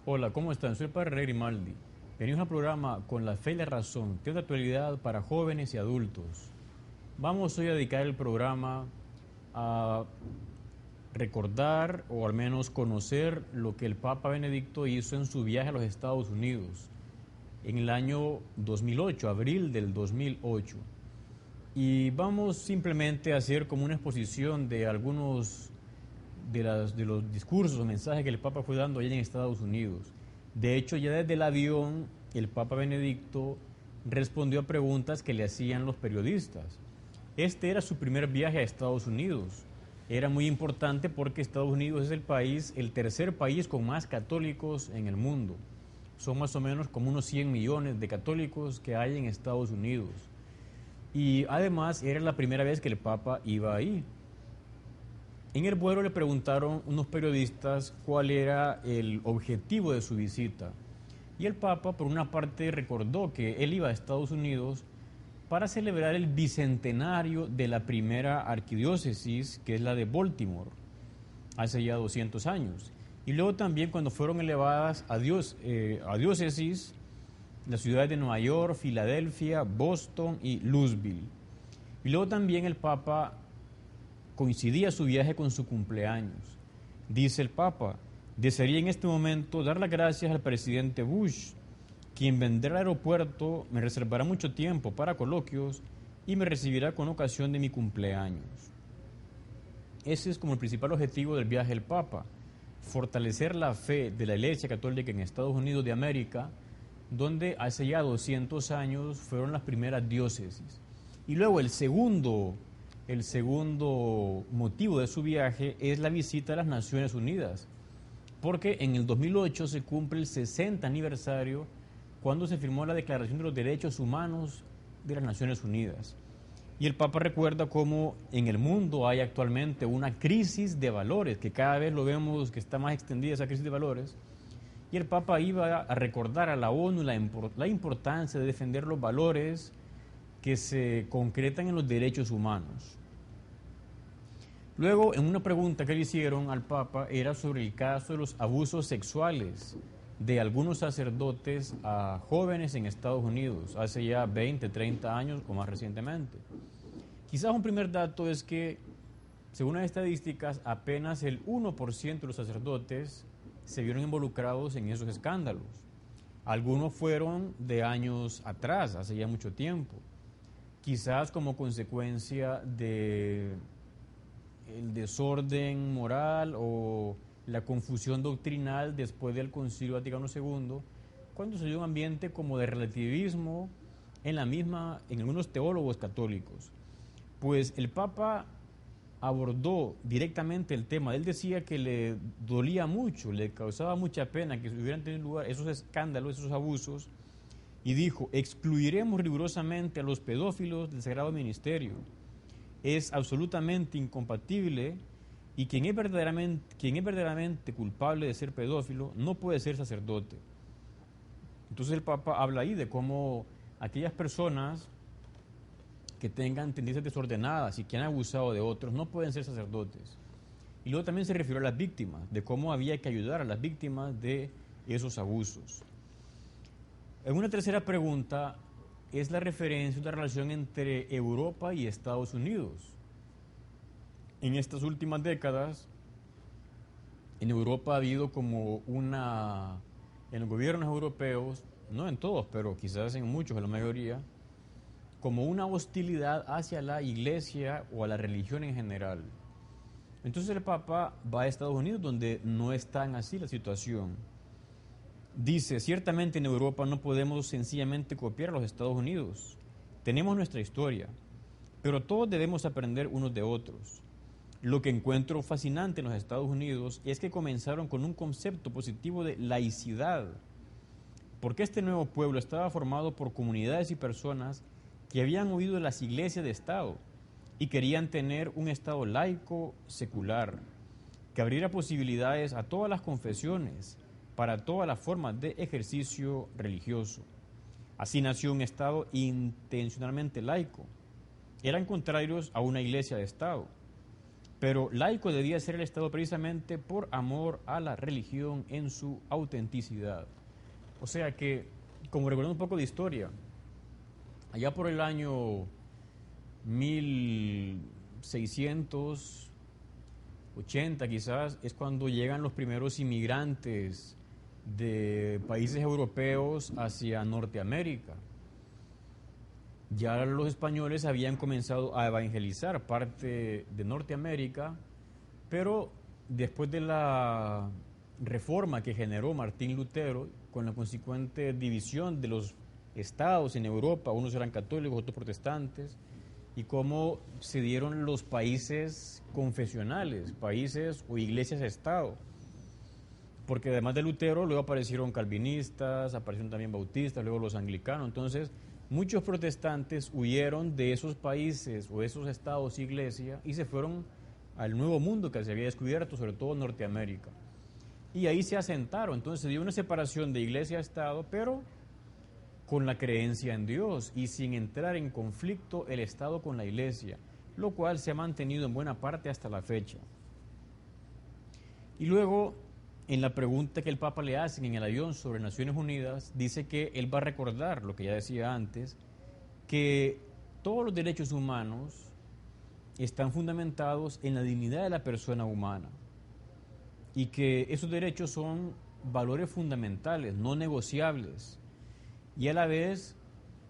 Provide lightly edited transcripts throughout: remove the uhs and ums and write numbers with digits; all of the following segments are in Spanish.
Hola, ¿cómo están? Soy el padre Rey Grimaldi. Venimos al programa Con la Fe y la Razón, temas de actualidad para jóvenes y adultos. Vamos hoy a dedicar el programa a recordar o al menos conocer lo que el Papa Benedicto hizo en su viaje a los Estados Unidos en el año 2008, abril del 2008. Y vamos simplemente a hacer como una exposición de algunos de los discursos o mensajes que el Papa fue dando allá en Estados Unidos. De hecho, ya desde el avión, el Papa Benedicto respondió a preguntas que le hacían los periodistas. Este era su primer viaje a Estados Unidos. Era muy importante porque Estados Unidos es el tercer país con más católicos en el mundo. Son más o menos como unos 100 millones de católicos que hay en Estados Unidos. Y además era la primera vez que el Papa iba ahí. En el vuelo le preguntaron unos periodistas cuál era el objetivo de su visita. Y el Papa, por una parte, recordó que él iba a Estados Unidos para celebrar el bicentenario de la primera arquidiócesis, que es la de Baltimore, hace ya 200 años. Y luego también cuando fueron elevadas a diócesis las ciudades de Nueva York, Filadelfia, Boston y Louisville. Y luego también el Papa coincidía su viaje con su cumpleaños. Dice el Papa: desearía en este momento dar las gracias al presidente Bush, quien vendrá al aeropuerto, me reservará mucho tiempo para coloquios y me recibirá con ocasión de mi cumpleaños. Ese es como el principal objetivo del viaje del Papa: fortalecer la fe de la Iglesia Católica en Estados Unidos de América, donde hace ya 200 años fueron las primeras diócesis. Y luego el segundo motivo de su viaje es la visita a las Naciones Unidas, porque en el 2008 se cumple el 60 aniversario cuando se firmó la Declaración de los Derechos Humanos de las Naciones Unidas. Y el Papa recuerda cómo en el mundo hay actualmente una crisis de valores, que cada vez lo vemos que está más extendida esa crisis de valores. Y el Papa iba a recordar a la ONU la importancia de defender los valores que se concretan en los derechos humanos. Luego, en una pregunta que le hicieron al Papa, era sobre el caso de los abusos sexuales de algunos sacerdotes a jóvenes en Estados Unidos, hace ya 20, 30 años o más recientemente. Quizás un primer dato es que, según las estadísticas, apenas el 1% de los sacerdotes se vieron involucrados en esos escándalos. Algunos fueron de años atrás, hace ya mucho tiempo, quizás como consecuencia de el desorden moral o la confusión doctrinal después del Concilio Vaticano II, cuando se dio un ambiente como de relativismo en algunos teólogos católicos. Pues el Papa abordó directamente el tema. Él decía que le dolía mucho, le causaba mucha pena que hubieran tenido lugar esos escándalos, esos abusos, y dijo: excluiremos rigurosamente a los pedófilos del Sagrado Ministerio. Es absolutamente incompatible, y quien es verdaderamente culpable de ser pedófilo no puede ser sacerdote. Entonces el Papa habla ahí de cómo aquellas personas que tengan tendencias desordenadas y que han abusado de otros no pueden ser sacerdotes. Y luego también se refirió a las víctimas, de cómo había que ayudar a las víctimas de esos abusos. En una tercera pregunta es la referencia a una relación entre Europa y Estados Unidos. En estas últimas décadas, en Europa ha habido como en los gobiernos europeos, no en todos, pero quizás en muchos, en la mayoría, como una hostilidad hacia la iglesia o a la religión en general. Entonces el Papa va a Estados Unidos, donde no es tan así la situación. Dice: ciertamente en Europa no podemos sencillamente copiar a los Estados Unidos. Tenemos nuestra historia, pero todos debemos aprender unos de otros. Lo que encuentro fascinante en los Estados Unidos es que comenzaron con un concepto positivo de laicidad, porque este nuevo pueblo estaba formado por comunidades y personas que habían huido de las iglesias de Estado y querían tener un Estado laico, secular, que abriera posibilidades a todas las confesiones, para todas las formas de ejercicio religioso. Así nació un Estado intencionalmente laico. Eran contrarios a una iglesia de Estado. Pero laico debía ser el Estado precisamente por amor a la religión en su autenticidad. O sea que, como recordando un poco de historia, allá por el año 1680 quizás, es cuando llegan los primeros inmigrantes de países europeos hacia Norteamérica. Ya los españoles habían comenzado a evangelizar parte de Norteamérica, pero después de la reforma que generó Martín Lutero, con la consecuente división de los estados en Europa, unos eran católicos, otros protestantes, y cómo se dieron los países confesionales, países o iglesias-estado. Porque además de Lutero, luego aparecieron calvinistas, aparecieron también bautistas, luego los anglicanos. Entonces, muchos protestantes huyeron de esos países o esos estados iglesia y se fueron al nuevo mundo que se había descubierto, sobre todo Norteamérica. Y ahí se asentaron. Entonces se dio una separación de iglesia a estado, pero con la creencia en Dios y sin entrar en conflicto el estado con la iglesia, lo cual se ha mantenido en buena parte hasta la fecha. Y luego, en la pregunta que el Papa le hace en el avión sobre Naciones Unidas, dice que él va a recordar lo que ya decía antes, que todos los derechos humanos están fundamentados en la dignidad de la persona humana y que esos derechos son valores fundamentales, no negociables, y a la vez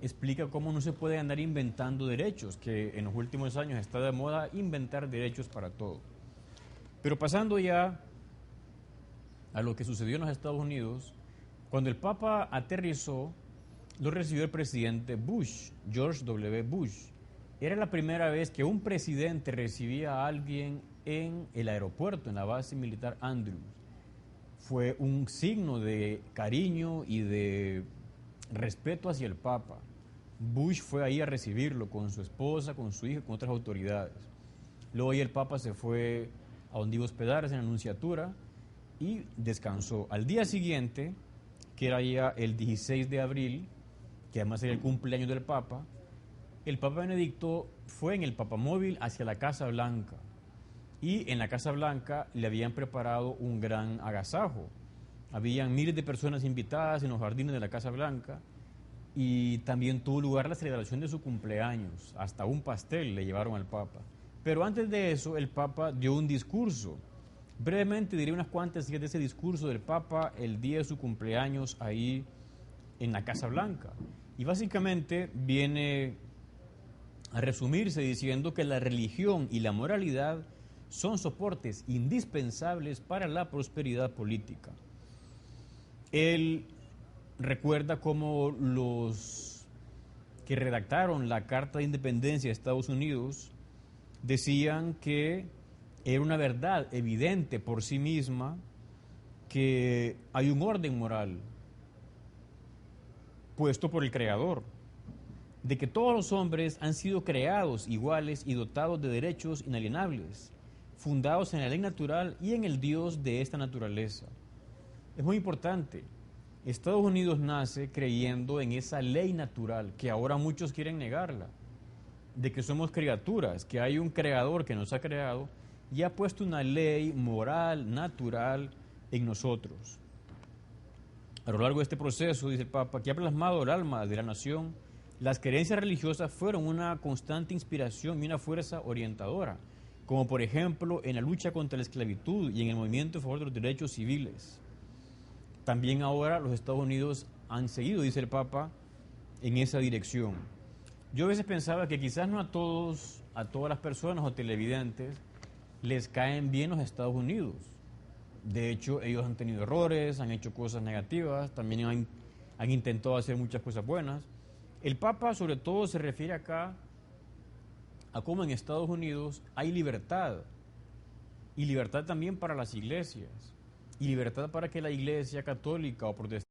explica cómo no se puede andar inventando derechos, que en los últimos años está de moda inventar derechos para todo. Pero pasando ya a lo que sucedió en los Estados Unidos, cuando el Papa aterrizó, lo recibió el presidente Bush, George W. Bush. Era la primera vez que un presidente recibía a alguien en el aeropuerto, en la base militar Andrews. Fue un signo de cariño y de respeto hacia el Papa. Bush fue ahí a recibirlo con su esposa, con su hija, con otras autoridades. Luego ahí el Papa se fue a donde iba a hospedarse en la Nunciatura y descansó. Al día siguiente, que era ya el 16 de abril, que además era el cumpleaños del Papa, el Papa Benedicto fue en el papamóvil hacia la Casa Blanca. Y en la Casa Blanca le habían preparado un gran agasajo. Habían miles de personas invitadas en los jardines de la Casa Blanca y también tuvo lugar la celebración de su cumpleaños. Hasta un pastel le llevaron al Papa. Pero antes de eso, el Papa dio un discurso. Brevemente diré unas cuantas ideas de ese discurso del Papa el día de su cumpleaños ahí en la Casa Blanca. Y básicamente viene a resumirse diciendo que la religión y la moralidad son soportes indispensables para la prosperidad política. Él recuerda cómo los que redactaron la Carta de Independencia de Estados Unidos decían que era una verdad evidente por sí misma que hay un orden moral puesto por el Creador, de que todos los hombres han sido creados iguales y dotados de derechos inalienables, fundados en la ley natural y en el Dios de esta naturaleza. Es muy importante. Estados Unidos nace creyendo en esa ley natural, que ahora muchos quieren negarla, de que somos criaturas, que hay un creador que nos ha creado y ha puesto una ley moral, natural en nosotros. A lo largo de este proceso, dice el Papa, que ha plasmado el alma de la nación, las creencias religiosas fueron una constante inspiración y una fuerza orientadora, como por ejemplo en la lucha contra la esclavitud y en el movimiento a favor de los derechos civiles. También ahora los Estados Unidos han seguido, dice el Papa, en esa dirección. Yo a veces pensaba que quizás no a todas las personas o televidentes les caen bien los Estados Unidos. De hecho, ellos han tenido errores, han hecho cosas negativas, también han intentado hacer muchas cosas buenas. El Papa sobre todo se refiere acá a cómo en Estados Unidos hay libertad, y libertad también para las iglesias, y libertad para que la iglesia católica o protestante